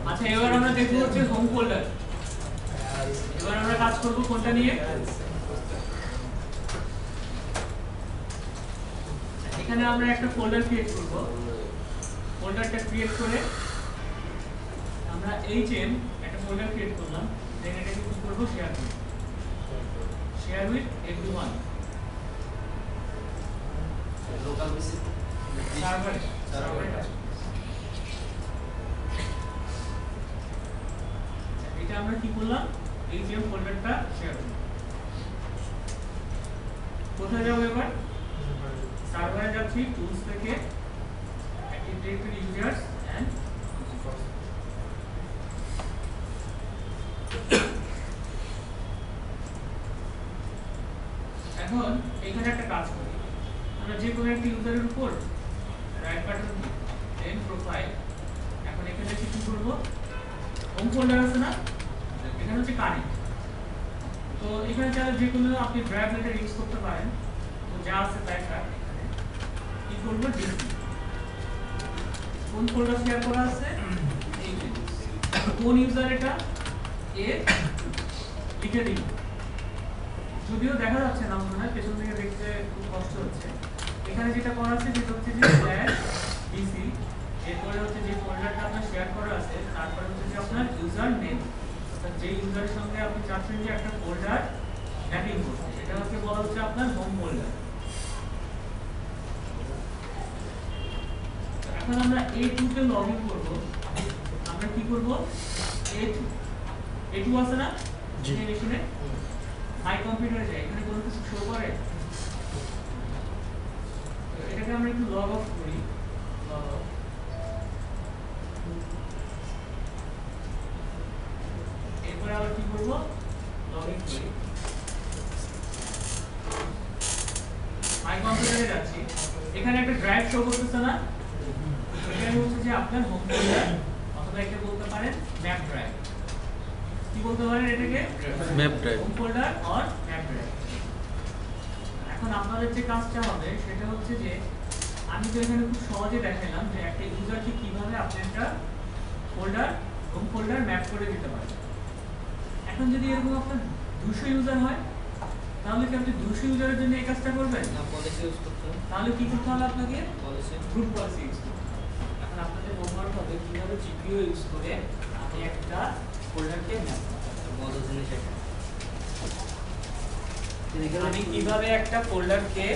আচ্ছা এবার আমরা দেখব হচ্ছে হোম ফোল্ডার। এবার আমরা কাজ করব কোনটা নিয়ে? এখানে আমরা একটা ফোল্ডার ক্রিয়েট করব। ফোল্ডারটা ক্রিয়েট করে আমরা HM একটা ফোল্ডার ক্রিয়েট করলাম, দেন এটাকে কি করব? শেয়ার উইথ এভরিওয়ান লোকাল পিসি সার্ভারে এটা আমরা কি করলাম? HM ফোল্ডারটা শেয়ার করব। কোথায় যাব এবার? সার্ভারে যাচ্ছি, টুলস থেকে অ্যাক্টিভ ডিরেক্টরি ইউজার্স এন্ড এখন এখানে একটা কাজ করি, আমরা যে কোনো একটা ইউজারের উপর রাইট বাটন ক্লিক দেন প্রোফাইল। এখন এখানে কি করব? হোম ফোল্ডার আছে না, এখানে হচ্ছে কানেক্ট। তো এখানে চাইলে যে কোনো আপনি ড্রাইভ লেটার ইউজ করতে পারেন। তো যা আছে তাই থাক। এখানে কি করব? ডিসি কোন ফোল্ডার শেয়ার করা আছে? এই যে কোন ইউজার এটা এ লিখে দিন। যদিও দেখা যাচ্ছে না মনে হয়, পেছন থেকে দেখতে খুব কষ্ট হচ্ছে। এখানে যেটা করা আছে সেটা হচ্ছে যে /dc, এরপরে হচ্ছে যে ফোল্ডারটা আপনার শেয়ার করা আছে, তারপরে হচ্ছে যে আপনার ইউজার নেম, অর্থাৎ যে ইউজারের সঙ্গে আপনি চাচ্ছেন যে একটা ফোল্ডার ম্যাপিং করতে, সেটা হচ্ছে বলা হচ্ছে আপনার হোম ফোল্ডার। এখন আমরা A2 তে লগইন করব। আমরা কি করব? A2 আছে না জি মেশিনে? মাই কম্পিউটারে যাই, এখানে কোনো কিছু শো করে? এটাকে আমরা একটু লগ অফ করি। এরপরে আবার কি করব? লগইন করি। মাই কম্পিউটারে যাচ্ছি, এখানে একটা ড্রাইভ শো করতেছে না? এখানে হচ্ছে যে আপনার হোম ফোল্ডার, অথবা একে বলতে পারেন ম্যাপ ড্রাইভ। কি বলতে পারেন এটাকে? Map drive, home folder or map drive. এখন আপনাদের যে কাজটা হবে সেটা হচ্ছে যে আমি তো এখানে খুব সহজে দেখাইলাম যে একটা ইউজারকে কিভাবে আপনি একটা ফোল্ডার হোম ফোল্ডার ম্যাপ করে দিতে পারেন। এখন যদি এরকম আপনার 200 ইউজার হয়, তাহলে কি আপনি 200 ইউজারের জন্য এই কাজটা করবেন না? পলিসি ইউজ করতে হবে। তাহলে কি করতে হবে আপনাকে? পলিসি গ্রুপ পলিসি ইউজ করতে হবে। এখন আপনাদের হোমওয়ার্ক হবে কিভাবে জিপিইউ ইউজ করে আপনি একটা ফোল্ডারকে ম্যাপ করতে পারেন। মজার জিনিস এটা। আমি কিভাবে একটা ফোল্ডারকে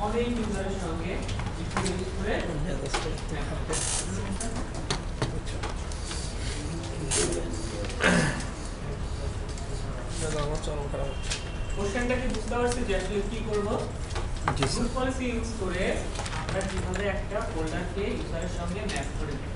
অনেক ইউজারের সঙ্গে জিপিইউ ইউজ করে কোশ্চেনটা কি বুঝতে পারছি যে আসলে কি করব? গ্রুপ পলিসি ইউজ করে আমরা কিভাবে একটা ফোল্ডারকে ইউজারের সঙ্গে ম্যাপ করে দিই।